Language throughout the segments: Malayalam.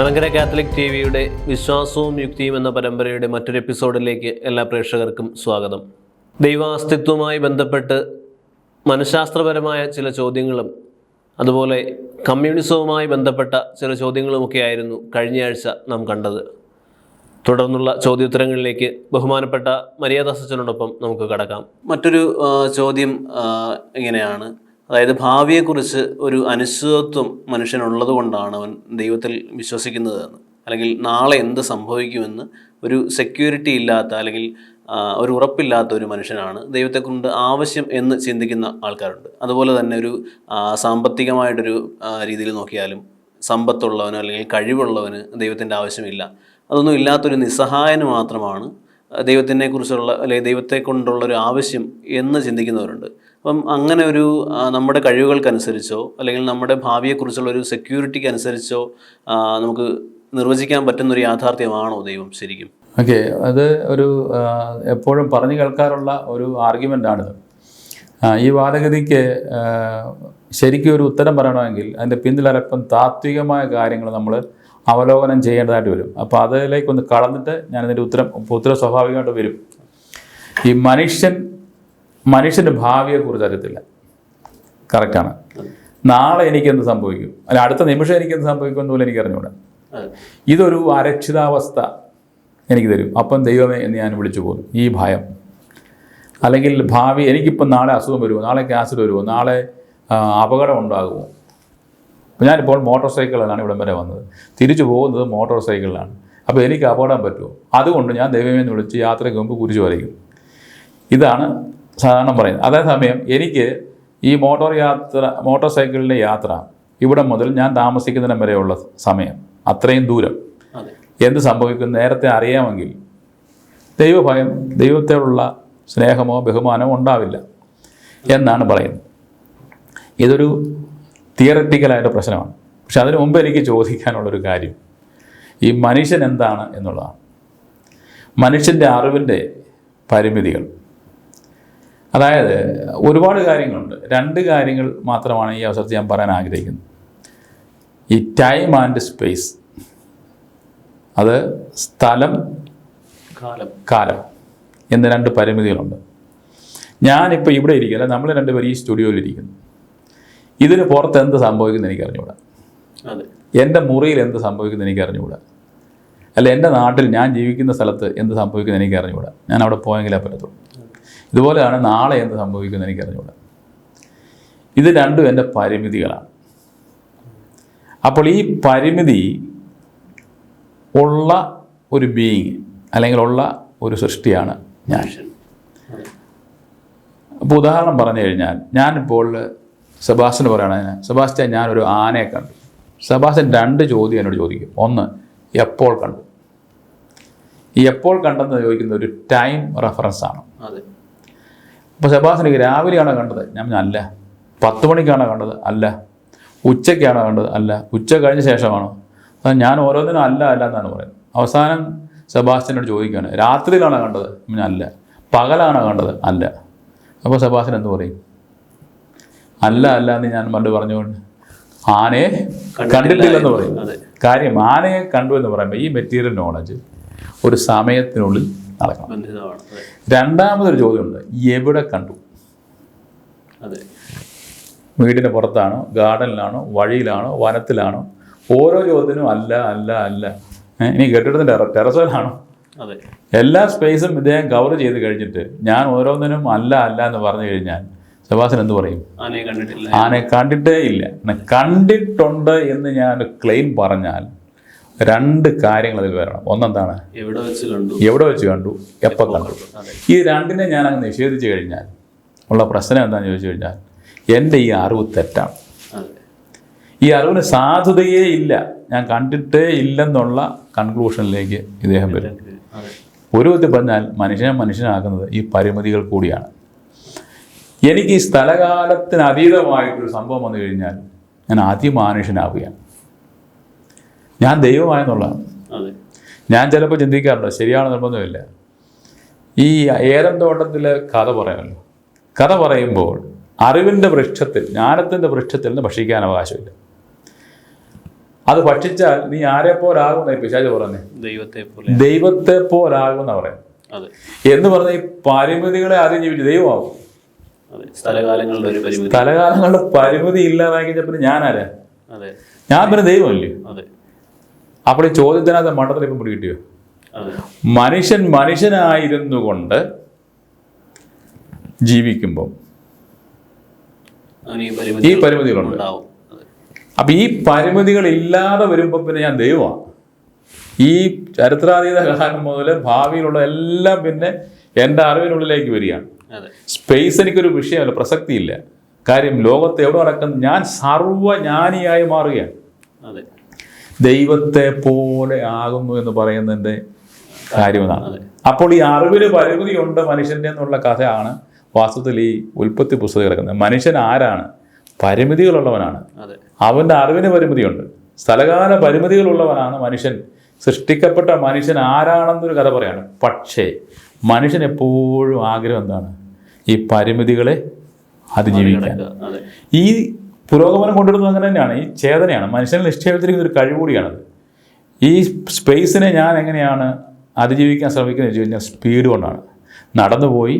മലങ്കര കാത്തലിക് ടി വിയുടെ വിശ്വാസവും യുക്തിയും എന്ന പരമ്പരയുടെ മറ്റൊരു എപ്പിസോഡിലേക്ക് എല്ലാ പ്രേക്ഷകർക്കും സ്വാഗതം. ദൈവാസ്തിത്വവുമായി ബന്ധപ്പെട്ട് മനഃശാസ്ത്രപരമായ ചില ചോദ്യങ്ങളും അതുപോലെ കമ്മ്യൂണിസവുമായി ബന്ധപ്പെട്ട ചില ചോദ്യങ്ങളുമൊക്കെയായിരുന്നു കഴിഞ്ഞയാഴ്ച നാം കണ്ടത്. തുടർന്നുള്ള ചോദ്യോത്തരങ്ങളിലേക്ക് ബഹുമാനപ്പെട്ട മരിയാദാസച്ചനോടൊപ്പം നമുക്ക് കടക്കാം. മറ്റൊരു ചോദ്യം ഇങ്ങനെയാണ്, അതായത് ഭാവിയെക്കുറിച്ച് ഒരു അനിശ്ചിതത്വം മനുഷ്യനുള്ളത് കൊണ്ടാണ് അവൻ ദൈവത്തിൽ വിശ്വസിക്കുന്നത് എന്ന്, അല്ലെങ്കിൽ നാളെ എന്ത് സംഭവിക്കുമെന്ന് ഒരു സെക്യൂരിറ്റി ഇല്ലാത്ത അല്ലെങ്കിൽ ഒരു ഉറപ്പില്ലാത്ത ഒരു മനുഷ്യനാണ് ദൈവത്തെക്കൊണ്ട് ആവശ്യം എന്ന് ചിന്തിക്കുന്ന ആൾക്കാരുണ്ട്. അതുപോലെ തന്നെ ഒരു സാമ്പത്തികമായിട്ടൊരു രീതിയിൽ നോക്കിയാലും സമ്പത്തുള്ളവന് അല്ലെങ്കിൽ കഴിവുള്ളവന് ദൈവത്തിൻ്റെ ആവശ്യമില്ല. അതൊന്നും ഇല്ലാത്തൊരു നിസ്സഹായന് മാത്രമാണ് ദൈവത്തിനെക്കുറിച്ചുള്ള അല്ലെങ്കിൽ ദൈവത്തെ കൊണ്ടുള്ളൊരു ആവശ്യം എന്ന് ചിന്തിക്കുന്നവരുണ്ട്. അപ്പം അങ്ങനെ ഒരു നമ്മുടെ കഴിവുകൾക്കനുസരിച്ചോ അല്ലെങ്കിൽ നമ്മുടെ ഭാവിയെക്കുറിച്ചുള്ള ഒരു സെക്യൂരിറ്റിക്ക് അനുസരിച്ചോ നമുക്ക് നിർവചിക്കാൻ പറ്റുന്നൊരു യാഥാർത്ഥ്യമാണോ ദൈവം ശരിക്കും? ഓക്കെ, അത് ഒരു എപ്പോഴും പറഞ്ഞു കേൾക്കാറുള്ള ഒരു ആർഗ്യുമെൻ്റാണിത്. ഈ വാദഗതിക്ക് ശരിക്കും ഒരു ഉത്തരം പറയണമെങ്കിൽ അതിൻ്റെ പിന്നിലൽപ്പം താത്വികമായ കാര്യങ്ങൾ നമ്മൾ അവലോകനം ചെയ്യേണ്ടതായിട്ട് വരും. അപ്പോൾ അതിലേക്കൊന്ന് കടന്നിട്ട് ഞാനിതിൻ്റെ ഉത്തരം സ്വാഭാവികമായിട്ട് വരും. ഈ മനുഷ്യൻ്റെ ഭാവിയെക്കുറിച്ച് അറിയത്തില്ല. കറക്റ്റാണ്. നാളെ എനിക്കെന്ത് സംഭവിക്കും, അല്ല അടുത്ത നിമിഷം എനിക്കെന്ത് സംഭവിക്കുമെന്ന് പോലും എനിക്ക് അറിഞ്ഞുകൂടാ. ഇതൊരു അരക്ഷിതാവസ്ഥ എനിക്ക് തരും. അപ്പം ദൈവമേ എന്ന് ഞാൻ വിളിച്ചു പോകും. ഈ ഭയം, അല്ലെങ്കിൽ ഭാവി എനിക്കിപ്പം നാളെ അസുഖം വരുമോ, നാളെ ക്യാൻസർ വരുമോ, നാളെ അപകടം ഉണ്ടാകുമോ. ഞാനിപ്പോൾ മോട്ടോർ സൈക്കിളിലാണ് ഇവിടം വരെ വന്നത്, തിരിച്ചു പോകുന്നത് മോട്ടോർ സൈക്കിളിലാണ്. അപ്പോൾ എനിക്ക് അപകടം പറ്റുമോ, അതുകൊണ്ട് ഞാൻ ദൈവമേ എന്ന് വിളിച്ച് യാത്രയ്ക്ക് മുമ്പ് കുരിശ് വരയ്ക്കും. ഇതാണ് സാധാരണ പറയുന്നത്. അതേസമയം എനിക്ക് ഈ മോട്ടോർ സൈക്കിളിൻ്റെ യാത്ര ഇവിടെ മുതൽ ഞാൻ താമസിക്കുന്നതിന് വരെയുള്ള സമയം, അത്രയും ദൂരം എന്ത് സംഭവിക്കും നേരത്തെ അറിയാമെങ്കിൽ ദൈവഭയം, ദൈവത്തോടുള്ള സ്നേഹമോ ബഹുമാനമോ ഉണ്ടാവില്ല എന്നാണ് പറയുന്നത്. ഇതൊരു തിയററ്റിക്കലായിട്ട് പ്രശ്നമാണ്. പക്ഷെ അതിനു മുമ്പ് എനിക്ക് ചോദിക്കാനുള്ളൊരു കാര്യം ഈ മനുഷ്യൻ എന്താണ് എന്നുള്ളതാണ്. മനുഷ്യൻ്റെ അറിവിൻ്റെ പരിമിതികൾ. അതായത് ഒരുപാട് കാര്യങ്ങളുണ്ട്. രണ്ട് കാര്യങ്ങൾ മാത്രമാണ് ഈ അവസരത്തിൽ ഞാൻ പറയാൻ ആഗ്രഹിക്കുന്നത്. ഈ ടൈം ആൻഡ് സ്പേസ്, അത് സ്ഥലം കാലം എന്ന രണ്ട് പരിമിതികളുണ്ട്. ഞാനിപ്പോൾ ഇവിടെ ഇരിക്കില്ല, നമ്മൾ രണ്ടുപേരും ഈ സ്റ്റുഡിയോയിലിരിക്കുന്നു. ഇതിന് പുറത്ത് എന്ത് സംഭവിക്കുന്നു എനിക്ക് അറിഞ്ഞുകൂടാ. എൻ്റെ മുറിയിൽ എന്ത് സംഭവിക്കുന്നു എനിക്ക് അറിഞ്ഞുകൂടാ. അല്ല എൻ്റെ നാട്ടിൽ ഞാൻ ജീവിക്കുന്ന സ്ഥലത്ത് എന്ത് സംഭവിക്കുന്നു എനിക്ക് അറിഞ്ഞുകൂടാ. ഞാൻ അവിടെ പോയെങ്കിലേ പറ്റത്തുള്ളൂ. ഇതുപോലെയാണ് നാളെ എന്ത് സംഭവിക്കുന്നത് എനിക്ക് അറിഞ്ഞുകൂടാ. ഇത് രണ്ടും എൻ്റെ പരിമിതികളാണ്. അപ്പോൾ ഈ പരിമിതി ഉള്ള ഒരു ബീയിങ് അല്ലെങ്കിൽ ഉള്ള ഒരു സൃഷ്ടിയാണ് ഞാൻ. അപ്പോൾ ഉദാഹരണം പറഞ്ഞു കഴിഞ്ഞാൽ, ഞാനിപ്പോൾ സെബാസ്റ്റ്യന് പറയുകയാണ്, സെബാസ്റ്റ്യൻ ഞാനൊരു ആനയെ കണ്ടു. സെബാസ്റ്റ്യൻ രണ്ട് ചോദ്യം എന്നോട് ചോദിക്കും. ഒന്ന്, എപ്പോൾ കണ്ടു? ഈ എപ്പോൾ കണ്ടെന്ന് ചോദിക്കുന്ന ഒരു ടൈം റെഫറൻസാണ്. അപ്പോൾ സെബാസ്റ്റ്യൻ രാവിലെയാണോ കണ്ടത്? ഞാൻ അല്ല. 10 മണിക്കാണോ കണ്ടത്? അല്ല. ഉച്ചയ്ക്കാണോ കണ്ടത്? അല്ല. ഉച്ച കഴിഞ്ഞ ശേഷമാണോ? ഞാൻ ഓരോന്നിനും അല്ല എന്നാണ് പറയുന്നത്. അവസാനം സെബാസ്റ്റ്യനോട് ചോദിക്കുകയാണ്, രാത്രിയിലാണോ കണ്ടത്? ഞാൻ അല്ല. പകലാണോ കണ്ടത്? അല്ല. അപ്പോൾ സെബാസ്റ്റ്യൻ എന്ത് പറയും? അല്ല എന്ന് ഞാൻ പണ്ട് പറഞ്ഞുകൊണ്ട് ആനയെ കണ്ടിട്ടില്ലെന്ന് പറയും. കാര്യം ആനയെ കണ്ടു എന്ന് പറയുമ്പോൾ ഈ മെറ്റീരിയൽ നോളജ് ഒരു സമയത്തിനുള്ളിൽ നടക്കണം. രണ്ടാമതൊരു ചോദ്യമുണ്ട്, എവിടെ കണ്ടു? വീടിന് പുറത്താണോ, ഗാർഡനിലാണോ, വഴിയിലാണോ, വനത്തിലാണോ? ഓരോ ചോദ്യത്തിനും അല്ല. ഇനി കെട്ടിടത്തിൻ്റെ ടെറസിലാണോ? എല്ലാ സ്പേസും ഇദ്ദേഹം കവർ ചെയ്ത് കഴിഞ്ഞിട്ട് ഞാൻ ഓരോന്നിനും അല്ല എന്ന് പറഞ്ഞു കഴിഞ്ഞാൽ സെബാസ്റ്റ്യൻ എന്ത് പറയും? ആനയെ കണ്ടിട്ടേ ഇല്ല. കണ്ടിട്ടുണ്ട് എന്ന് ഞാൻ ക്ലെയിം പറഞ്ഞാൽ രണ്ട് കാര്യങ്ങൾ അതിൽ വരണം. ഒന്നെന്താണ്? എവിടെ വെച്ച് കണ്ടു, എപ്പോൾ കണ്ടു. ഈ രണ്ടിനെ ഞാൻ അങ്ങ് നിഷേധിച്ചു കഴിഞ്ഞാൽ ഉള്ള പ്രശ്നം എന്താണെന്ന് ചോദിച്ചു കഴിഞ്ഞാൽ എൻ്റെ ഈ അറിവ് തെറ്റാണ്. ഈ അറിവിന് സാധുതയേ ഇല്ല, ഞാൻ കണ്ടിട്ടേ ഇല്ലെന്നുള്ള കൺക്ലൂഷനിലേക്ക് ഇദ്ദേഹം വരും. ഒരു വിധത്തിൽ പറഞ്ഞാൽ മനുഷ്യനാക്കുന്നത് ഈ പരിമിതികൾ കൂടിയാണ്. എനിക്ക് ഈ സ്ഥലകാലത്തിന് അതീതമായിട്ടൊരു സംഭവം വന്നു കഴിഞ്ഞാൽ ഞാൻ അതിമാനുഷ്യനാവുകയാണ്. ഞാൻ ദൈവമായെന്നുള്ളതാണ്. ഞാൻ ചിലപ്പോൾ ചിന്തിക്കാറുണ്ട്, ശരിയാണ് നിർബന്ധമില്ല. ഈ ഏദൻ തോട്ടത്തിലെ കഥ പറയാമല്ലോ. കഥ പറയുമ്പോൾ അറിവിൻ്റെ വൃക്ഷത്തിൽ, ജ്ഞാനത്തിൻ്റെ വൃക്ഷത്തിൽ നിന്ന് ഭക്ഷിക്കാൻ അവകാശമില്ല. അത് ഭക്ഷിച്ചാൽ നീ ആരെ പോലാകുന്ന പിശാച് പറഞ്ഞേ, ദൈവത്തെ പോലാകുന്ന പറയാം. എന്ന് പറഞ്ഞ ഈ പരിമിതികളെ അതിജീവിച്ച് ദൈവമാകും. സ്ഥലകാലങ്ങളുടെ പരിമിതി ഇല്ലാതാക്കി പിന്നെ ഞാനാരാ? ഞാൻ പിന്നെ ദൈവമല്ലേ? അപ്പോൾ ഈ ചോദ്യത്തിനകത്ത് മണ്ഡലത്തിൽ ഇപ്പം പിടി കിട്ടിയോ? മനുഷ്യൻ മനുഷ്യനായിരുന്നു കൊണ്ട് ജീവിക്കുമ്പോൾ ഈ പരിമിതികളുണ്ട്. അപ്പൊ ഈ പരിമിതികൾ ഇല്ലാതെ വരുമ്പോൾ പിന്നെ ഞാൻ ദൈവമാണ്. ഈ ചരിത്രാതീത കാലം മുതൽ ഭാവിയിലുള്ള എല്ലാം പിന്നെ എൻ്റെ അറിവിനുള്ളിലേക്ക് വരികയാണ്. സ്പേസ് എനിക്കൊരു വിഷയമല്ല, പ്രസക്തിയില്ല. കാര്യം ലോകത്ത് എവിടെ നടക്കുന്നു, ഞാൻ സർവ്വജ്ഞാനിയായി മാറുകയാണ്. ദൈവത്തെ പോലെ ആകുന്നു എന്ന് പറയുന്നതിൻ്റെ കാര്യം അതാണ്. അപ്പോൾ ഈ അറിവിന് പരിമിതിയുണ്ട് മനുഷ്യൻ്റെ എന്നുള്ള കഥയാണ് വാസ്തവത്തിൽ ഈ ഉൽപ്പത്തി പുസ്തകം കിടക്കുന്നത്. മനുഷ്യൻ ആരാണ്? പരിമിതികളുള്ളവനാണ്. അവൻ്റെ അറിവിന് പരിമിതിയുണ്ട്, സ്ഥലകാല പരിമിതികളുള്ളവനാണ് മനുഷ്യൻ. സൃഷ്ടിക്കപ്പെട്ട മനുഷ്യൻ ആരാണെന്നൊരു കഥ പറയാണ്. പക്ഷേ മനുഷ്യൻ എപ്പോഴും ആഗ്രഹം എന്താണ്? ഈ പരിമിതികളെ അതിജീവിക്കാൻ. ഈ പുരോഗമനം കൊണ്ടുവരുന്നത് അങ്ങനെ തന്നെയാണ്. ഈ ചേതനയാണ് മനുഷ്യനെ നിശ്ചയിച്ചിരിക്കുന്ന ഒരു കഴിവ് കൂടിയാണത്. ഈ സ്പേസിനെ ഞാൻ എങ്ങനെയാണ് അതിജീവിക്കാൻ ശ്രമിക്കുന്നത് വെച്ച് കഴിഞ്ഞാൽ സ്പീഡ് കൊണ്ടാണ്. നടന്നുപോയി,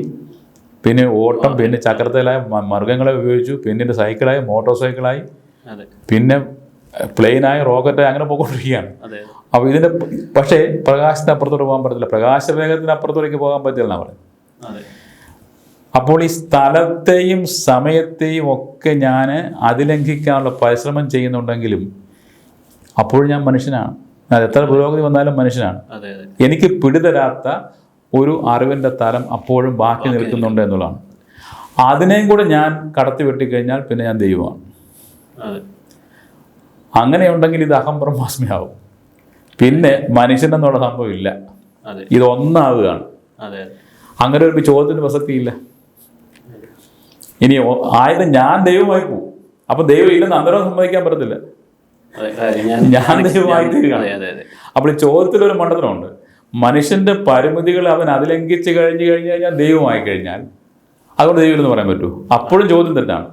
പിന്നെ ഓട്ടം, പിന്നെ ചക്രത്തിലായ മൃഗങ്ങളെ ഉപയോഗിച്ചു, പിന്നെ സൈക്കിളായി, മോട്ടോർ സൈക്കിളായി, പിന്നെ പ്ലെയിനായി, റോക്കറ്റായി, അങ്ങനെ പോയിക്കൊണ്ടിരിക്കുകയാണ്. അപ്പോൾ ഇതിൻ്റെ പക്ഷേ പ്രകാശത്തിന് അപ്പുറത്തോട്ട് പോകാൻ പറ്റത്തില്ല, പ്രകാശവേഗത്തിന് അപ്പുറത്തോട്ടേക്ക് പോകാൻ പറ്റില്ല എന്നാണ് പറയുന്നത്. അപ്പോൾ ഈ സ്ഥലത്തെയും സമയത്തെയും ഒക്കെ ഞാൻ അതിലംഘിക്കാനുള്ള പരിശ്രമം ചെയ്യുന്നുണ്ടെങ്കിലും അപ്പോഴും ഞാൻ മനുഷ്യനാണ്. അത് എത്ര പുരോഗതി വന്നാലും മനുഷ്യനാണ്. എനിക്ക് പിടിതരാത്ത ഒരു അറിവിൻ്റെ തലം അപ്പോഴും ബാക്കി നിൽക്കുന്നുണ്ട് എന്നുള്ളതാണ്. അതിനെയും കൂടെ ഞാൻ കടത്തി വെട്ടിക്കഴിഞ്ഞാൽ പിന്നെ ഞാൻ ദൈവമാണ്. അങ്ങനെയുണ്ടെങ്കിൽ ഇത് അഹം ബ്രഹ്മാസ്മിയാവും. പിന്നെ മനുഷ്യനെന്നുള്ള സംഭവം ഇല്ല, ഇതൊന്നാവുകയാണ്. അങ്ങനെ ഒരു ചോദ്യത്തിന് പ്രസക്തിയില്ല. ഇനി ആയത് ഞാൻ ദൈവമായി പോകും. അപ്പം ദൈവം ഇല്ലെന്ന് അന്തരം സമ്മതിക്കാൻ പറ്റത്തില്ല. ഞാൻ ദൈവമായി തീരുകയാണ്. അപ്പോൾ ഈ ചോദ്യത്തിലൊരു മണ്ഡലമുണ്ട്. മനുഷ്യന്റെ പരിമിതികൾ അവൻ അതിലംഘിച്ച് കഴിഞ്ഞു കഴിഞ്ഞാൽ ദൈവമായി കഴിഞ്ഞാൽ അതുകൊണ്ട് ദൈവം എന്ന് പറയാൻ പറ്റുമോ? അപ്പോഴും ചോദ്യം തെറ്റാണ്.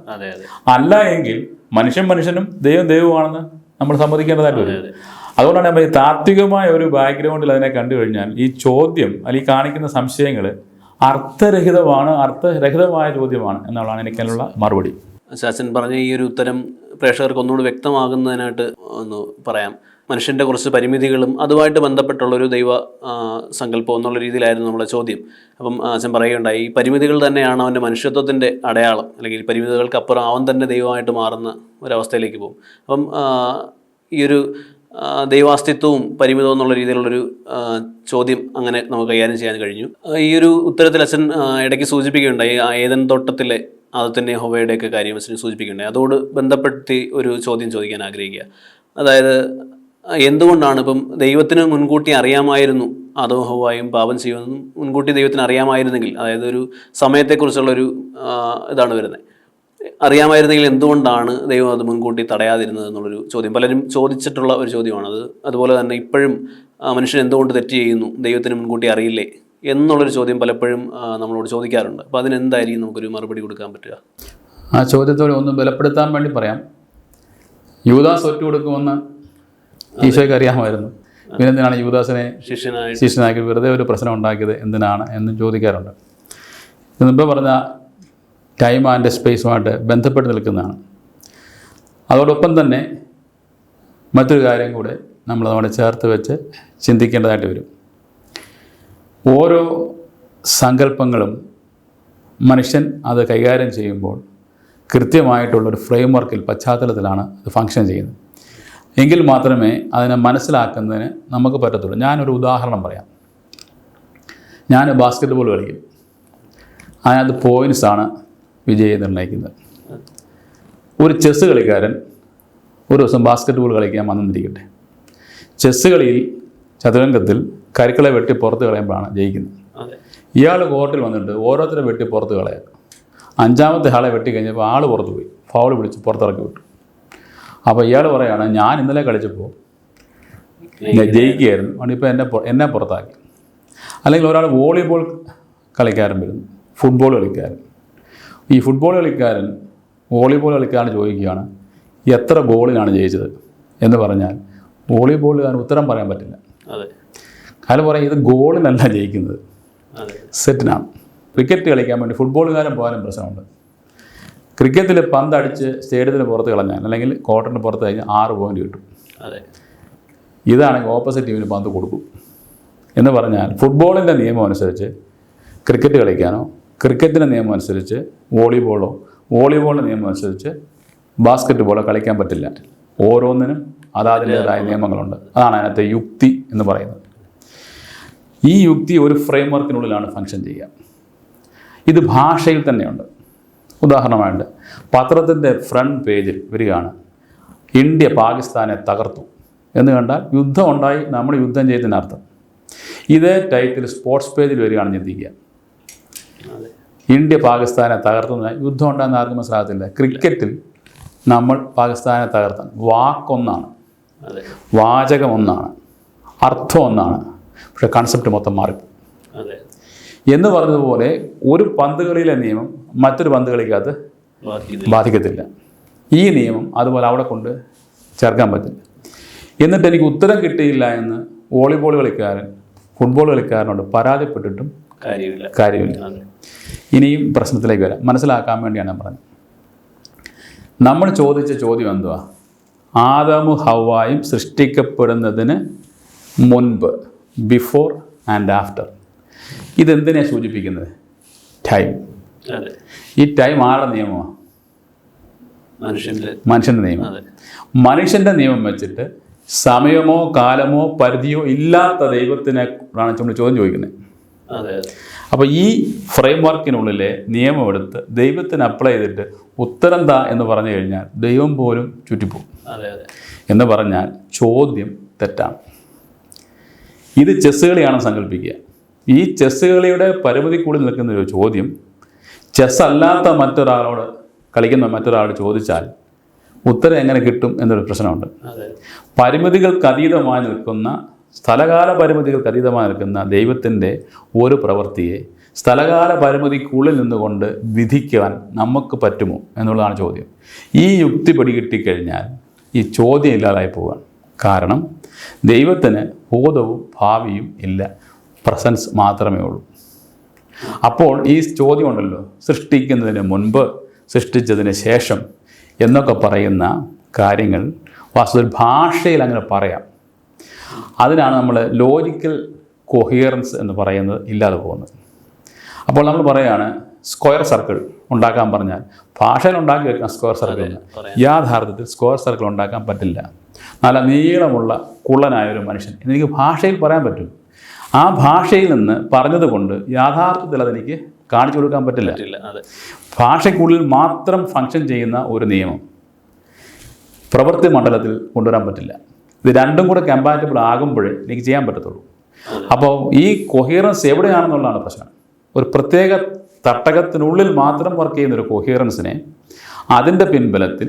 അല്ല എങ്കിൽ മനുഷ്യനും ദൈവം ദൈവമാണെന്ന് നമ്മൾ സമ്മതിക്കേണ്ടതായിട്ട് വരും. അതുകൊണ്ടാണ് നമ്മൾ ഈ താത്വികമായ ഒരു ബാക്ക്ഗ്രൗണ്ടിൽ അതിനെ കണ്ടു കഴിഞ്ഞാൽ ഈ ചോദ്യം അല്ലെങ്കിൽ കാണിക്കുന്ന സംശയങ്ങൾ അർത്ഥരഹിതമായ ചോദ്യമാണ് എന്നുള്ളതാണ് എനിക്കതിനുള്ള മറുപടി. ശാസൻ പറഞ്ഞ ഈ ഒരു ഉത്തരം പ്രേക്ഷകർക്ക് ഒന്നുകൂടി വ്യക്തമാകുന്നതിനായിട്ട് ഒന്ന് പറയാം. മനുഷ്യൻ്റെ കുറച്ച് പരിമിതികളും അതുമായിട്ട് ബന്ധപ്പെട്ടുള്ളൊരു ദൈവ സങ്കല്പം എന്നുള്ള രീതിയിലായിരുന്നു നമ്മുടെ ചോദ്യം. അപ്പം അച്ഛൻ പറയുകയുണ്ടായി, ഈ പരിമിതികൾ തന്നെയാണ് അവൻ്റെ മനുഷ്യത്വത്തിൻ്റെ അടയാളം, അല്ലെങ്കിൽ പരിമിതികൾക്കപ്പുറം അവൻ തന്നെ ദൈവമായിട്ട് മാറുന്ന ഒരവസ്ഥയിലേക്ക് പോകും. അപ്പം ഈ ഒരു ദൈവാസ്തിത്വവും പരിമിതവും എന്നുള്ള രീതിയിലുള്ളൊരു ചോദ്യം അങ്ങനെ നമുക്ക് കൈകാര്യം ചെയ്യാൻ കഴിഞ്ഞു. ഈ ഒരു ഉത്തരത്തിൽ അച്ഛൻ ഇടയ്ക്ക് സൂചിപ്പിക്കുകയുണ്ടായി ഏദൻ തോട്ടത്തിലെ ആദത്തിൻ്റെ ഹവ്വയുടെയൊക്കെ കാര്യം അച്ഛൻ സൂചിപ്പിക്കുകയുണ്ടായി. അതോട് ബന്ധപ്പെടുത്തി ഒരു ചോദ്യം ചോദിക്കാൻ ആഗ്രഹിക്കുക. അതായത് എന്തുകൊണ്ടാണ് ഇപ്പം ദൈവത്തിന് മുൻകൂട്ടി അറിയാമായിരുന്നു ആദവും ഹവ്വയും പാപം ചെയ്യുമെന്നും മുൻകൂട്ടി ദൈവത്തിന് അറിയാമായിരുന്നെങ്കിൽ, അതായത് ഒരു സമയത്തെക്കുറിച്ചുള്ളൊരു ഇതാണ് വരുന്നത്, അറിയാമായിരുന്നെങ്കിൽ എന്തുകൊണ്ടാണ് ദൈവം അത് മുൻകൂട്ടി തടയാതിരുന്നത് എന്നുള്ളൊരു ചോദ്യം പലരും ചോദിച്ചിട്ടുള്ള ഒരു ചോദ്യമാണത്. അതുപോലെ തന്നെ ഇപ്പോഴും മനുഷ്യൻ എന്തുകൊണ്ട് തെറ്റ് ചെയ്യുന്നു, ദൈവത്തിന് മുൻകൂട്ടി അറിയില്ലേ എന്നുള്ളൊരു ചോദ്യം പലപ്പോഴും നമ്മളോട് ചോദിക്കാറുണ്ട്. അപ്പോൾ അതിനെന്തായിരിക്കും നമുക്കൊരു മറുപടി കൊടുക്കാൻ പറ്റുക? ആ ചോദ്യത്തോടെ ഒന്ന് ബലപ്പെടുത്താൻ വേണ്ടി പറയാം. യൂദാസ് ഒറ്റ കൊടുക്കുമെന്ന് ഈശോയ്ക്ക് അറിയാമായിരുന്നു. പിന്നെ എന്തിനാണ് യൂദാസിനെ ശിഷ്യനാക്കി വെറുതെ ഒരു പ്രശ്നം ഉണ്ടാക്കിയത് എന്തിനാണ് എന്നും ചോദിക്കാറുണ്ട്. ഇത് മുമ്പ് പറഞ്ഞ ടൈം ആൻഡ് സ്പേസുമായിട്ട് ബന്ധപ്പെട്ട് നിൽക്കുന്നതാണ്. അതോടൊപ്പം തന്നെ മറ്റൊരു കാര്യം കൂടെ നമ്മൾ ചേർത്ത് വെച്ച് ചിന്തിക്കേണ്ടതായിട്ട് വരും. ഓരോ സങ്കല്പങ്ങളും മനുഷ്യൻ അത് കൈകാര്യം ചെയ്യുമ്പോൾ കൃത്യമായിട്ടുള്ളൊരു ഫ്രെയിം വർക്കിൽ, പശ്ചാത്തലത്തിലാണ് അത് ഫങ്ഷൻ ചെയ്യുന്നത്. എങ്കിൽ മാത്രമേ അതിനെ മനസ്സിലാക്കുന്നതിന് നമുക്ക് പറ്റത്തുള്ളൂ. ഞാനൊരു ഉദാഹരണം പറയാം. ഞാൻ ബാസ്കറ്റ് ബോൾ കളിക്കും. അതിനകത്ത് പോയിൻറ്റ്സാണ് വിജയം നിർണ്ണയിക്കുന്നത്. ഒരു ചെസ്സ് കളിക്കാരൻ ഒരു ദിവസം ബാസ്കറ്റ് ബോൾ കളിക്കാൻ വന്നിരിക്കട്ടെ. ചെസ്സ് കളിയിൽ ചതുരംഗത്തിൽ കരുക്കളെ വെട്ടി പുറത്ത് കളയുമ്പോഴാണ് ജയിക്കുന്നത്. ഇയാൾ കോർട്ടിൽ വന്നിട്ട് ഓരോരുത്തരെ വെട്ടി പുറത്ത് കളയാം. അഞ്ചാമത്തെ ആളെ വെട്ടി കഴിഞ്ഞപ്പോൾ ആൾ പുറത്ത് പോയി, ഫൗൾ പിടിച്ച് പുറത്തിറക്കി വിട്ടു. അപ്പോൾ ഇയാൾ പറയുകയാണ്, ഞാൻ ഇന്നലെ കളിച്ചപ്പോൾ ജയിക്കുകയായിരുന്നു, അതുകൊണ്ട് എന്നെ പുറത്താക്കി. അല്ലെങ്കിൽ ഒരാൾ വോളിബോൾ കളിക്കാരൻ വരുന്നു, ഫുട്ബോൾ കളിക്കാരൻ. ഈ ഫുട്ബോൾ കളിക്കാരൻ വോളിബോൾ കളിക്കാരൻ ചോദിക്കുകയാണ്, എത്ര ബോളിനാണ് ജയിച്ചത്? എന്ന് പറഞ്ഞാൽ വോളിബോളുകാരൻ ഉത്തരം പറയാൻ പറ്റില്ല. അതെ. അയാൾ പറയും ഇത് ഗോളിനല്ല ജയിക്കുന്നത്, സെറ്റിനാണ്. ക്രിക്കറ്റ് കളിക്കാൻ വേണ്ടി ഫുട്ബോളുകാരൻ പോകാനും പ്രശ്നമുണ്ട്. ക്രിക്കറ്റിൽ പന്തടിച്ച് സ്റ്റേഡിയത്തിന് പുറത്ത് കളഞ്ഞാൽ അല്ലെങ്കിൽ കോർട്ടിന് പുറത്ത് കഴിഞ്ഞാൽ 6 പോയിന്റ് കിട്ടും. ഇതാണെങ്കിൽ ഓപ്പോസിറ്റ് ടീമിന് പന്ത് കൊടുക്കും. എന്ന് പറഞ്ഞാൽ ഫുട്ബോളിൻ്റെ നിയമം അനുസരിച്ച് ക്രിക്കറ്റ് കളിക്കാനോ, ക്രിക്കറ്റിൻ്റെ നിയമം അനുസരിച്ച് വോളിബോളിൻ്റെ നിയമം അനുസരിച്ച് ബാസ്ക്കറ്റ് ബോളോ കളിക്കാൻ പറ്റില്ല. ഓരോന്നിനും അതിൻ്റേതായ നിയമങ്ങളുണ്ട്. അതാണ് അതിനകത്തെ യുക്തി എന്ന് പറയുന്നത്. ഈ യുക്തി ഒരു ഫ്രെയിം വർക്കിനുള്ളിലാണ് ഫങ്ഷൻ ചെയ്യുക. ഇത് ഭാഷയിൽ തന്നെയുണ്ട്. ഉദാഹരണമായിട്ട് പത്രത്തിൻ്റെ ഫ്രണ്ട് പേജിൽ വരികയാണ് ഇന്ത്യ പാകിസ്ഥാനെ തകർത്തു എന്ന് കണ്ടാൽ യുദ്ധം ഉണ്ടായി, നമ്മൾ യുദ്ധം ചെയ്തതിനർത്ഥം. ഇതേ ടൈറ്റിൽ സ്പോർട്സ് പേജിൽ വരികയാണെന്ന് ചിന്തിക്കുക, ഇന്ത്യ പാകിസ്ഥാനെ തകർത്തുന്ന യുദ്ധം ഉണ്ടാകുന്ന ആർക്കും മനസ്സിലാകത്തില്ല. ക്രിക്കറ്റിൽ നമ്മൾ പാകിസ്ഥാനെ തകർത്താൻ വാക്കൊന്നാണ്, വാചകം ഒന്നാണ്, അർത്ഥം ഒന്നാണ്, പക്ഷേ കൺസെപ്റ്റ് മൊത്തം മാറിപ്പോകും. എന്ന് പറഞ്ഞതുപോലെ ഒരു പന്ത് കളിയിലെ നിയമം മറ്റൊരു പന്ത് കളിക്കകത്ത് ബാധിക്കത്തില്ല. ഈ നിയമം അതുപോലെ അവിടെ കൊണ്ട് ചേർക്കാൻ പറ്റില്ല. എന്നിട്ട് എനിക്ക് ഉത്തരം കിട്ടിയില്ല എന്ന് വോളിബോൾ കളിക്കാരൻ ഫുട്ബോൾ കളിക്കാരനോട് പരാതിപ്പെട്ടിട്ടും കാര്യമില്ല. ഇനിയും പ്രശ്നത്തിലേക്ക് വരാം. മനസ്സിലാക്കാൻ വേണ്ടിയാണ് ഞാൻ പറഞ്ഞത്. നമ്മൾ ചോദിച്ച ചോദ്യം എന്തുവാ? ആദമും ഹവ്വായും സൃഷ്ടിക്കപ്പെടുന്നതിന് മുൻപ്, ബിഫോർ ആൻഡ് ആഫ്റ്റർ. ഇതെന്തിനാണ് സൂചിപ്പിക്കുന്നത്? ടൈം. ഈ ടൈം ആരുടെ നിയമമാണ്? മനുഷ്യൻ്റെ നിയമം. മനുഷ്യൻ്റെ നിയമം വെച്ചിട്ട് സമയമോ കാലമോ പരിധിയോ ഇല്ലാത്ത ദൈവത്തിനെയാണ് നമ്മൾ ചോദ്യം ചോദിക്കുന്നത്. അപ്പോൾ ഈ ഫ്രെയിം വർക്കിനുള്ളിലെ നിയമം എടുത്ത് ദൈവത്തിന് അപ്ലൈ ചെയ്തിട്ട് ഉത്തരം താ എന്ന് പറഞ്ഞു കഴിഞ്ഞാൽ ദൈവം പോലും ചുറ്റിപ്പോകും. എന്ന് പറഞ്ഞാൽ ചോദ്യം തെറ്റാണ്. ഇത് ചെസ് കളിയാണെന്ന് സങ്കല്പിക്കുക. ഈ ചെസ് കളിയുടെ പരിമിതിക്കുള്ളിൽ നിൽക്കുന്ന ഒരു ചോദ്യം ചെസ് അല്ലാത്ത മറ്റൊരാളോട് കളിക്കുന്ന മറ്റൊരാളോട് ചോദിച്ചാൽ ഉത്തരം എങ്ങനെ കിട്ടും എന്നൊരു പ്രശ്നമുണ്ട്. പരിമിതികൾക്ക് അതീതമായി നിൽക്കുന്ന, സ്ഥലകാല പരിമിതികൾക്ക് അതീതമായി നിൽക്കുന്ന ദൈവത്തിൻ്റെ ഒരു പ്രവൃത്തിയെ സ്ഥലകാല പരിമിതിക്കുള്ളിൽ നിന്നുകൊണ്ട് വിധിക്കാൻ നമുക്ക് പറ്റുമോ എന്നുള്ളതാണ് ചോദ്യം. ഈ യുക്തി പിടികിട്ടിക്കഴിഞ്ഞാൽ ഈ ചോദ്യം ഇല്ലാതായി പോവുകയാണ്. കാരണം ദൈവത്തിന് ഭൂതവും ഭാവിയും ഇല്ല, പ്രസൻസ് മാത്രമേ ഉള്ളൂ. അപ്പോൾ ഈ ചോദ്യം ഉണ്ടല്ലോ, സൃഷ്ടിക്കുന്നതിന് മുൻപ്, സൃഷ്ടിച്ചതിന് ശേഷം എന്നൊക്കെ പറയുന്ന കാര്യങ്ങൾ വാസ്തവത്തിൽ ഭാഷയിൽ അങ്ങനെ പറയാം. അതിനാണ് നമ്മൾ ലോജിക്കൽ കൊഹിയറൻസ് എന്ന് പറയുന്നത് ഇല്ലാതെ പോകുന്നത്. അപ്പോൾ നമ്മൾ പറയുകയാണ് സ്ക്വയർ സർക്കിൾ ഉണ്ടാക്കാൻ പറഞ്ഞാൽ ഭാഷയിൽ ഉണ്ടാക്കി വെക്കാം സ്ക്വയർ സർക്കിൾ. യാഥാർത്ഥ്യത്തിൽ സ്ക്വയർ സർക്കിൾ ഉണ്ടാക്കാൻ പറ്റില്ല. നല്ല നീളമുള്ള കുള്ളനായൊരു മനുഷ്യൻ എനിക്ക് ഭാഷയിൽ പറയാൻ പറ്റും. ആ ഭാഷയിൽ നിന്ന് പറഞ്ഞതുകൊണ്ട് യാഥാർത്ഥ്യത്തിൽ അതെനിക്ക് കാണിച്ചു കൊടുക്കാൻ പറ്റില്ല. ഭാഷയ്ക്കുള്ളിൽ മാത്രം ഫങ്ഷൻ ചെയ്യുന്ന ഒരു നിയമം പ്രവൃത്തി മണ്ഡലത്തിൽ കൊണ്ടുവരാൻ പറ്റില്ല. ഇത് രണ്ടും കൂടെ കമ്പാറ്റബിൾ ആകുമ്പോഴേ എനിക്ക് ചെയ്യാൻ പറ്റത്തുള്ളൂ. അപ്പോൾ ഈ കൊഹിയറൻസ് എവിടെയാണെന്നുള്ളതാണ് പ്രശ്നം. ഒരു പ്രത്യേക തട്ടകത്തിനുള്ളിൽ മാത്രം വർക്ക് ചെയ്യുന്നൊരു കൊഹിയറൻസിനെ അതിൻ്റെ പിൻബലത്തിൽ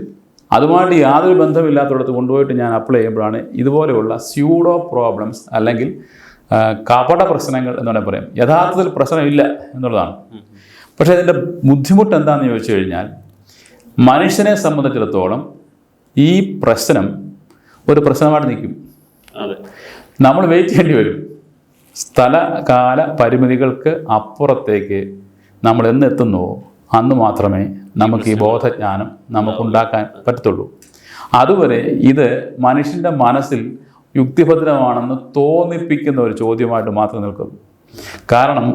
അതുമായിട്ട് യാതൊരു ബന്ധമില്ലാത്തടത്ത് കൊണ്ടുപോയിട്ട് ഞാൻ അപ്ലൈ ചെയ്യുമ്പോഴാണ് ഇതുപോലെയുള്ള സ്യൂഡോ പ്രോബ്ലംസ് അല്ലെങ്കിൽ കപട പ്രശ്നങ്ങൾ എന്ന് വേണമെങ്കിൽ പറയാം. യഥാർത്ഥത്തിൽ പ്രശ്നമില്ല എന്നുള്ളതാണ്. പക്ഷേ ഇതിൻ്റെ ബുദ്ധിമുട്ട് എന്താണെന്ന് ചോദിച്ചു കഴിഞ്ഞാൽ മനുഷ്യനെ സംബന്ധിച്ചിടത്തോളം ഈ പ്രശ്നം ഒരു പ്രശ്നമായിട്ട് നിൽക്കും. നമ്മൾ വെയിറ്റ് ചെയ്യേണ്ടി വരും. സ്ഥലകാല പരിമിതികൾക്ക് അപ്പുറത്തേക്ക് നമ്മൾ എന്നെത്തുന്നുവോ അന്ന് മാത്രമേ നമുക്ക് ഈ ബോധജ്ഞാനം നമുക്കുണ്ടാക്കാൻ പറ്റത്തുള്ളൂ. അതുവരെ ഇത് മനുഷ്യൻ്റെ മനസ്സിൽ യുക്തിഭദ്രമാണെന്ന് തോന്നിപ്പിക്കുന്ന ഒരു ചോദ്യമായിട്ട് മാത്രം നിൽക്കുന്നു. കാരണം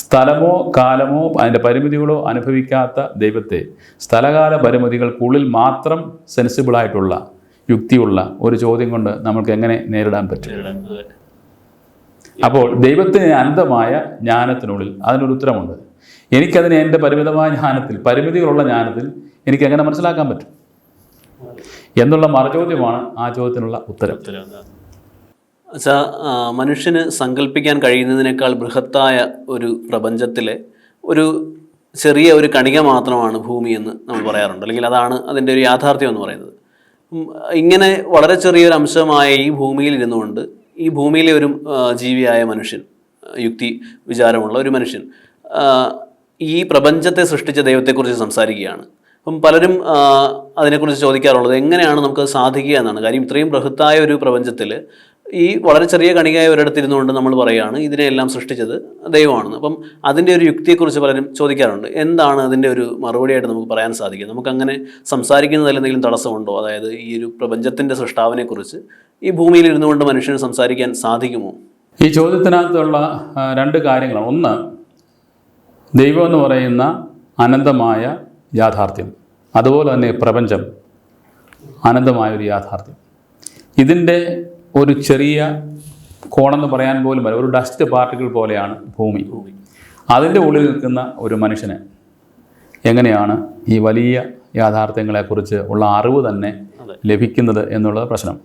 സ്ഥലമോ കാലമോ അതിൻ്റെ പരിമിതികളോ അനുഭവിക്കാത്ത ദൈവത്തെ സ്ഥലകാല പരിമിതികൾക്കുള്ളിൽ മാത്രം സെൻസിബിളായിട്ടുള്ള യുക്തിയുള്ള ഒരു ചോദ്യം കൊണ്ട് നമുക്ക് എങ്ങനെ നേരിടാൻ പറ്റും? അപ്പോൾ ദൈവത്തിന് അനന്തമായ ജ്ഞാനത്തിനുള്ളിൽ അതിനൊരു ഉത്തരമുണ്ട്. എനിക്കതിനെ എൻ്റെ പരിമിതമായ ജ്ഞാനത്തിൽ, പരിമിതികളുള്ള ജ്ഞാനത്തിൽ എനിക്ക് എങ്ങനെ മനസ്സിലാക്കാൻ പറ്റും എന്നുള്ള മറുചോദ്യമാണ് ആ ചോദ്യത്തിനുള്ള ഉത്തരം. മനുഷ്യന് സങ്കല്പിക്കാൻ കഴിയുന്നതിനേക്കാൾ ബൃഹത്തായ ഒരു പ്രപഞ്ചത്തിലെ ഒരു ചെറിയ ഒരു കണിക മാത്രമാണ് ഭൂമി എന്ന് നമ്മൾ പറയാറുണ്ട്. അല്ലെങ്കിൽ അതാണ് അതിൻ്റെ ഒരു യാഥാർത്ഥ്യം എന്ന് പറയുന്നത്. ഇങ്ങനെ വളരെ ചെറിയൊരു അംശമായ ഈ ഭൂമിയിൽ ഇരുന്നുകൊണ്ട് ഈ ഭൂമിയിലെ ഒരു ജീവിയായ മനുഷ്യൻ, യുക്തി വിചാരമുള്ള ഒരു മനുഷ്യൻ ഈ പ്രപഞ്ചത്തെ സൃഷ്ടിച്ച ദൈവത്തെക്കുറിച്ച് സംസാരിക്കുകയാണ്. അപ്പം പലരും അതിനെക്കുറിച്ച് ചോദിക്കാറുള്ളത് എങ്ങനെയാണ് നമുക്ക് സാധിക്കുക എന്നാണ്. കാര്യം ഇത്രയും ബൃഹത്തായ ഒരു പ്രപഞ്ചത്തിൽ ഈ വളരെ ചെറിയ കണികയായ ഒരിടത്തിരുന്നുകൊണ്ട് നമ്മൾ പറയുകയാണ് ഇതിനെയെല്ലാം സൃഷ്ടിച്ചത് ദൈവമാണെന്ന്. അപ്പം അതിൻ്റെ ഒരു യുക്തിയെക്കുറിച്ച് പലരും ചോദിക്കാറുണ്ട്. എന്താണ് അതിൻ്റെ ഒരു മറുപടിയായിട്ട് നമുക്ക് പറയാൻ സാധിക്കുക? നമുക്കങ്ങനെ സംസാരിക്കുന്നതിൽ എന്തെങ്കിലും തടസ്സമുണ്ടോ? അതായത് ഈ ഒരു പ്രപഞ്ചത്തിൻ്റെ സൃഷ്ടാവിനെക്കുറിച്ച് ഈ ഭൂമിയിൽ ഇരുന്നുകൊണ്ട് മനുഷ്യന് സംസാരിക്കാൻ സാധിക്കുമോ? ഈ ചോദ്യത്തിനകത്തുള്ള രണ്ട് കാര്യങ്ങളാണ്. ഒന്ന്, ദൈവം എന്ന് പറയുന്ന അനന്തമായ യാഥാർത്ഥ്യം, അതുപോലെ തന്നെ പ്രപഞ്ചം അനന്തമായൊരു യാഥാർത്ഥ്യം. ഇതിൻ്റെ ഒരു ചെറിയ കോണെന്ന് പറയാൻ പോലും പറ്റില്ല, ഒരു ഡസ്റ്റ് പാർട്ടിക്കിൾ പോലെയാണ് ഭൂമി. അതിൻ്റെ ഉള്ളിൽ നിൽക്കുന്ന ഒരു മനുഷ്യന് എങ്ങനെയാണ് ഈ വലിയ യാഥാർത്ഥ്യങ്ങളെക്കുറിച്ച് ഉള്ള അറിവ് തന്നെ ലഭിക്കുന്നത് എന്നുള്ളത് പ്രശ്നം.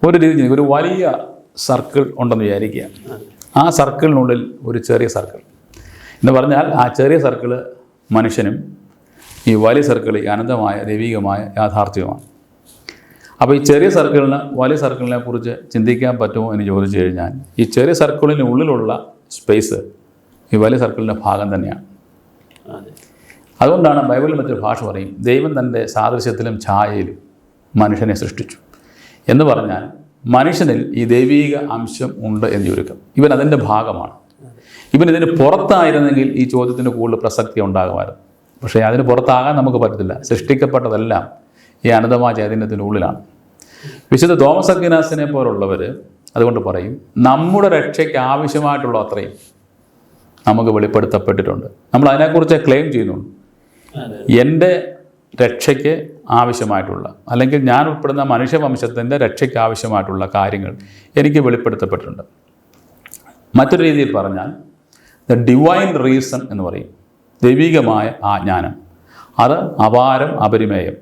ഒരു രീതി, ഒരു വലിയ സർക്കിൾ ഉണ്ടെന്ന് വിചാരിക്കുക. ആ സർക്കിളിനുള്ളിൽ ഒരു ചെറിയ സർക്കിൾ എന്ന് പറഞ്ഞാൽ ആ ചെറിയ സർക്കിള് മനുഷ്യനും ഈ വലിയ സർക്കിൾ അനന്തമായ ദൈവികമായ യാഥാർത്ഥ്യവുമാണ്. അപ്പോൾ ഈ ചെറിയ സർക്കിളിന് വലിയ സർക്കിളിനെ കുറിച്ച് ചിന്തിക്കാൻ പറ്റുമോ എന്ന് ചോദിച്ചു കഴിഞ്ഞാൽ ഈ ചെറിയ സർക്കിളിന് ഉള്ളിലുള്ള സ്പേസ് ഈ വലിയ സർക്കിളിൻ്റെ ഭാഗം തന്നെയാണ്. അതുകൊണ്ടാണ് ബൈബിളിൽ മറ്റൊരു ഭാഷ പറയും, ദൈവം തൻ്റെ സാദൃശ്യത്തിലും ഛായയിലും മനുഷ്യനെ സൃഷ്ടിച്ചു എന്ന് പറഞ്ഞാൽ മനുഷ്യനിൽ ഈ ദൈവീക അംശം ഉണ്ട് എന്ന് ചുരുക്കം. ഇവൻ അതിൻ്റെ ഭാഗമാണ്. ഇവൻ ഇതിന് പുറത്തായിരുന്നെങ്കിൽ ഈ ചോദ്യത്തിന് കൂടുതൽ പ്രസക്തി ഉണ്ടാകുമായിരുന്നു. പക്ഷേ അതിന് പുറത്താകാൻ നമുക്ക് പറ്റത്തില്ല. സൃഷ്ടിക്കപ്പെട്ടതെല്ലാം ഈ അനന്തമായ ചൈതന്യത്തിൻ്റെ ഉള്ളിലാണ്. വിശുദ്ധ തോമസ് അക്വിനാസിനെ പോലുള്ളവർ അതുകൊണ്ട് പറയും, നമ്മുടെ രക്ഷയ്ക്ക് ആവശ്യമായിട്ടുള്ള അത്രയും നമുക്ക് വെളിപ്പെടുത്തപ്പെട്ടിട്ടുണ്ട്. നമ്മൾ അതിനെക്കുറിച്ച് ക്ലെയിം ചെയ്യുന്നുണ്ട്. എൻ്റെ രക്ഷയ്ക്ക് ആവശ്യമായിട്ടുള്ള, അല്ലെങ്കിൽ ഞാൻ ഉൾപ്പെടുന്ന മനുഷ്യവംശത്തിൻ്റെ രക്ഷയ്ക്ക് ആവശ്യമായിട്ടുള്ള കാര്യങ്ങൾ എനിക്ക് വെളിപ്പെടുത്തപ്പെട്ടിട്ടുണ്ട്. മറ്റൊരു രീതിയിൽ പറഞ്ഞാൽ ദ ഡിവൈൻ റീസൺ എന്ന് പറയും, ദൈവികമായ ആ ജ്ഞാനം. അത് അപാരം, അപരിമേയം.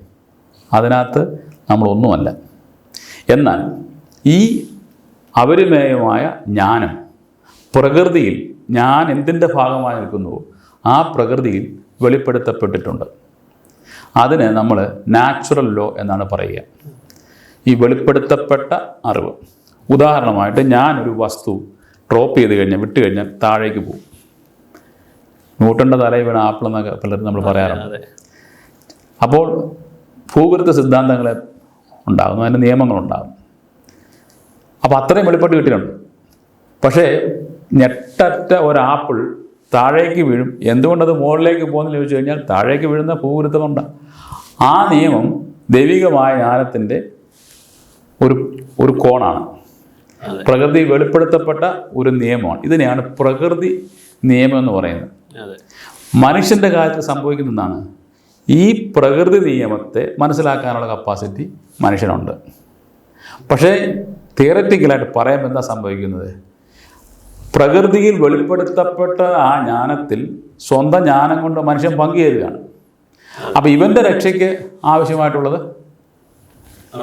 അതിനകത്ത് നമ്മളൊന്നുമല്ല. എന്നാൽ ഈ അപരിമേയമായ ജ്ഞാനം പ്രകൃതിയിൽ ഞാൻ എന്തിൻ്റെ ഭാഗമായി നിൽക്കുന്നുവോ ആ പ്രകൃതിയിൽ വെളിപ്പെടുത്തപ്പെട്ടിട്ടുണ്ട്. അതിന് നമ്മൾ നാച്ചുറൽ ലോ എന്നാണ് പറയുക. ഈ വെളിപ്പെടുത്തപ്പെട്ട അറിവ്. ഉദാഹരണമായിട്ട് ഞാനൊരു വസ്തു ഡ്രോപ്പ് ചെയ്ത് കഴിഞ്ഞാൽ, വിട്ട് കഴിഞ്ഞാൽ താഴേക്ക് പോകും. ന്യൂട്ടൻ്റെ തലയിൽ വീണ ആപ്പിൾ എന്നൊക്കെ പലരും നമ്മൾ പറയാറുണ്ട്. അപ്പോൾ ഭൂഗുരുത്വ സിദ്ധാന്തങ്ങൾ ഉണ്ടാകുന്നു, അതിൻ്റെ നിയമങ്ങളുണ്ടാകും. അപ്പോൾ അത്രയും വെളിപ്പെട്ട് കിട്ടിയിട്ടുണ്ട്. പക്ഷേ ഞെട്ടറ്റ ഒരാപ്പിൾ താഴേക്ക് വീഴും. എന്തുകൊണ്ടത് മുകളിലേക്ക് പോകുന്നതെന്ന് ചോദിച്ചു കഴിഞ്ഞാൽ താഴേക്ക് വീഴുന്ന ഭൂഗുരുത്വമുണ്ട്. ആ നിയമം ദൈവികമായ ജ്ഞാനത്തിൻ്റെ ഒരു കോണാണ്. പ്രകൃതി വെളിപ്പെടുത്തപ്പെട്ട ഒരു നിയമമാണ്. ഇതിനെയാണ് പ്രകൃതി നിയമം എന്ന് പറയുന്നത്. മനുഷ്യൻ്റെ കാര്യത്തിൽ സംഭവിക്കുന്നതാണ്, ഈ പ്രകൃതി നിയമത്തെ മനസ്സിലാക്കാനുള്ള കപ്പാസിറ്റി മനുഷ്യനുണ്ട്. പക്ഷേ തിയററ്റിക്കലായിട്ട് പറയുമ്പോൾ എന്താ സംഭവിക്കുന്നത്? പ്രകൃതിയിൽ വെളിപ്പെടുത്തപ്പെട്ട ആ ജ്ഞാനത്തിൽ സ്വന്തം ജ്ഞാനം കൊണ്ട് മനുഷ്യൻ പങ്കുചേരുകയാണ്. അപ്പോൾ ഇവൻ്റെ രക്ഷയ്ക്ക് ആവശ്യമായിട്ടുള്ളത്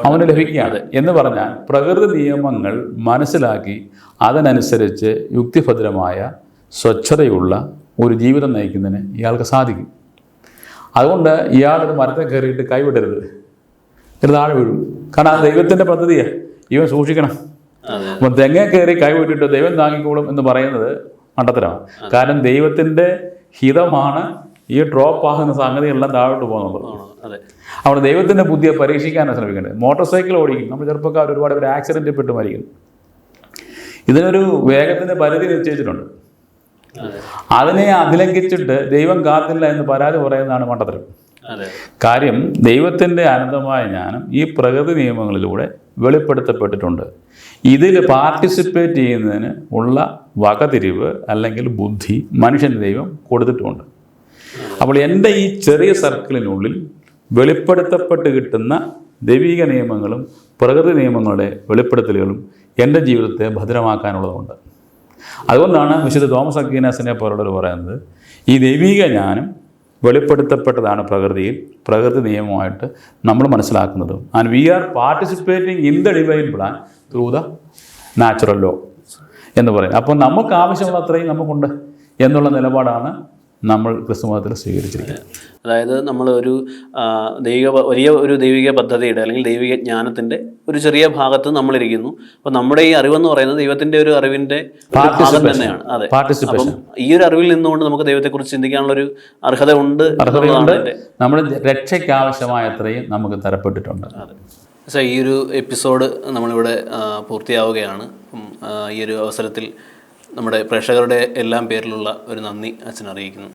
അവന് ലഭിക്കുകയാണ്. എന്ന് പറഞ്ഞാൽ പ്രകൃതി നിയമങ്ങൾ മനസ്സിലാക്കി അതിനനുസരിച്ച് യുക്തിഭദ്രമായ സ്വച്ഛതയുള്ള ഒരു ജീവിതം നയിക്കുന്നതിന് ഇയാൾക്ക് സാധിക്കും. അതുകൊണ്ട് ഇയാളൊരു മരത്തെ കയറിയിട്ട് കൈവിടരുത്, ഒരു താഴെ വീഴും. കാരണം ആ ദൈവത്തിൻ്റെ പദ്ധതിയാണ്, ഇവൻ സൂക്ഷിക്കണം. അപ്പം തെങ്ങ കയറി കൈവിട്ടിട്ട് ദൈവം താങ്ങിക്കോളും എന്ന് പറയുന്നത് മണ്ടത്തരമാണ്. കാരണം ദൈവത്തിൻ്റെ ഹിതമാണ് ഈ ഡ്രോപ്പ് ആകുന്ന സംഗതികളെല്ലാം താഴോട്ട് പോകുന്നത്. അവിടെ ദൈവത്തിൻ്റെ ബുദ്ധിയെ പരീക്ഷിക്കാനാണ് ശ്രമിക്കേണ്ടത്. മോട്ടോർ സൈക്കിൾ ഓടിക്കും, നമ്മൾ ചെറുപ്പക്കാർ ഒരുപാട് പേര് ആക്സിഡൻറ്റിൽ പെട്ട് മരിക്കുന്നു. ഇതിനൊരു വേഗത്തിൻ്റെ പരിധി നിശ്ചയിച്ചിട്ടുണ്ട്. അതിനെ അതിലംഘിച്ചിട്ട് ദൈവം കാത്തില്ല എന്ന് പരാതി പറയുന്നതാണ് മണ്ടത്തരം. കാര്യം ദൈവത്തിൻ്റെ അനന്തമായ ജ്ഞാനം ഈ പ്രകൃതി നിയമങ്ങളിലൂടെ വെളിപ്പെടുത്തപ്പെട്ടിട്ടുണ്ട്. ഇതിൽ പാർട്ടിസിപ്പേറ്റ് ചെയ്യുന്നതിന് ഉള്ള വകതിരിവ് അല്ലെങ്കിൽ ബുദ്ധി മനുഷ്യന് ദൈവം കൊടുത്തിട്ടുമുണ്ട്. അപ്പോൾ എൻ്റെ ഈ ചെറിയ സർക്കിളിനുള്ളിൽ വെളിപ്പെടുത്തപ്പെട്ട് കിട്ടുന്ന ദൈവിക നിയമങ്ങളും പ്രകൃതി നിയമങ്ങളുടെ വെളിപ്പെടുത്തലുകളും എൻ്റെ ജീവിതത്തെ ഭദ്രമാക്കാനുള്ളതുണ്ട്. അതുകൊണ്ടാണ് വിശുദ്ധ തോമസ് അക്വീനാസിനെ പോലുള്ളവർ പറയുന്നത്, ഈ ദൈവിക ജ്ഞാനം വെളിപ്പെടുത്തപ്പെട്ടതാണ് പ്രകൃതിയിൽ, പ്രകൃതി നിയമമായിട്ട് നമ്മൾ മനസ്സിലാക്കുന്നതും. And we are participating in the divine plan through the natural law എന്ന് പറയുന്നത്. അപ്പോൾ നമുക്ക് ആവശ്യമുള്ള അത്രയും നമുക്കുണ്ട് എന്നുള്ള നിലപാടാണ് നമ്മൾ ക്രിസ്തുമതത്തിൽ സ്വീകരിച്ചിരിക്കുന്നത്. അതായത് നമ്മൾ ഒരു വലിയ ഒരു ദൈവിക പദ്ധതിയുടെ അല്ലെങ്കിൽ ദൈവിക ജ്ഞാനത്തിൻ്റെ ഒരു ചെറിയ ഭാഗത്ത് നമ്മളിരിക്കുന്നു. അപ്പം നമ്മുടെ ഈ അറിവെന്ന് പറയുന്നത് ദൈവത്തിൻ്റെ ഒരു അറിവിൻ്റെ ഒരു ഭാഗം തന്നെയാണ്. അതെ, അപ്പം ഈ ഒരു അറിവിൽ നിന്നുകൊണ്ട് നമുക്ക് ദൈവത്തെക്കുറിച്ച് ചിന്തിക്കാനുള്ളൊരു അർഹത ഉണ്ട്. നമ്മുടെ രക്ഷയ്ക്ക് ആവശ്യമായ അത്രയും നമുക്ക് തരപ്പെട്ടിട്ടുണ്ട്. അതെ. പക്ഷേ ഈ ഒരു എപ്പിസോഡ് നമ്മളിവിടെ പൂർത്തിയാവുകയാണ്. ഈ ഒരു അവസരത്തിൽ നമ്മുടെ പ്രേക്ഷകരുടെ എല്ലാം പേരിലുള്ള ഒരു നന്ദി അച്ഛൻ അറിയിക്കുന്നു.